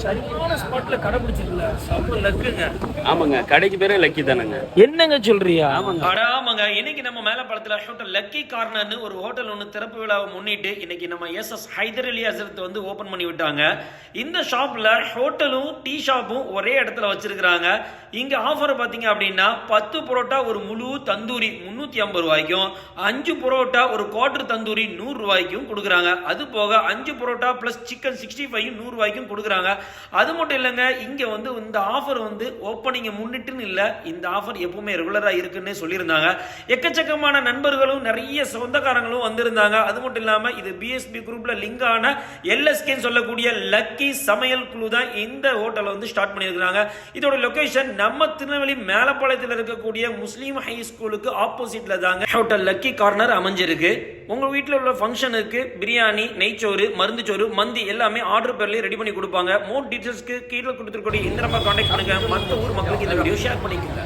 சரியான ஸ்பாட்ல கடை பிடிச்சிருக்கல, செம்ம லக்குங்க. ஆமாங்க, கடைக்கு பேரே லக்கி தானேங்க. என்னங்க சொல்றியா? ஆமாங்க. இன்னைக்கு நம்ம மேலப்பாளத்துல ஹோட்டல் லக்கி கார்னர்னு ஒரு ஹோட்டல் ஒன்று திறப்பு விழாவை முன்னிட்டு இன்னைக்கு நம்ம எஸ்எஸ் ஹைதர் அலி ஹசரத் வந்து ஓபன் பண்ணி விட்டாங்க. இந்த ஷாப்ல ஹோட்டலும் டீ ஷாப்பும் ஒரே இடத்துல வச்சிருக்கிறாங்க. இங்க ஆஃபர் பாத்தீங்க அப்படின்னா 10 பரோட்டா ஒரு முழு தந்தூரி 350 ரூபாய்க்கும், 5 பரோட்டா ஒரு குவார்டர் தந்தூரி 100 ரூபாய்க்கும் கொடுக்குறாங்க. அது போக 5 பரோட்டா பிளஸ் சிக்கன் 65 100 ரூபாய்க்கும் கொடுக்குறாங்க. அது மட்டும் இல்லைங்க, இங்க வந்து இந்த ஆஃபர் வந்து ஓப்பனிங் முன்னிட்டுன்னு இல்லை, இந்த ஆஃபர் எப்பவுமே ரெகுலரா இருக்குன்னு சொல்லியிருந்தாங்க. எக்கச்சக்கமான நண்பர்களும் நிறைய சொந்தக்காரங்களும் வந்திருந்தாங்க. அது மட்டும் இல்லாம இது பிஎஸ்பி குரூப்ல லிங்க் ஆன எல்எஸ்கேன்னு சொல்லக்கூடிய லக்கி சமையல் குழு தான் இந்த ஹோட்டலை வந்து ஸ்டார்ட் பண்ணியிருக்காங்க. இதோட லொகேஷன் நம்ம திருநெல்வேலி மேலப்பாளையத்தில் இருக்கக்கூடிய முஸ்லீம் ஹை ஸ்கூலுக்கு ஆப்போசிட்ல தாங்க ஹோட்டல் லக்கி கார்னர் அமைஞ்சிருக்கு. உங்க வீட்டில் உள்ள ஃபங்க்ஷனுக்கு பிரியாணி, நெய்ச்சோறு, மருந்துச்சோறு, மந்தி எல்லாமே ஆர்டர் பேர்லயே ரெடி பண்ணி கொடுப்பாங்க. மோர் டீடைல்ஸ்க்கு கீழே கொடுத்துருக்கூடிய இந்த நம்பர் கான்டாக்ட் பண்ணுங்க. மற்ற ஊர் மக்களுக்கு இந்த வீடியோ ஷேர் பண்ணிக்கோங்க.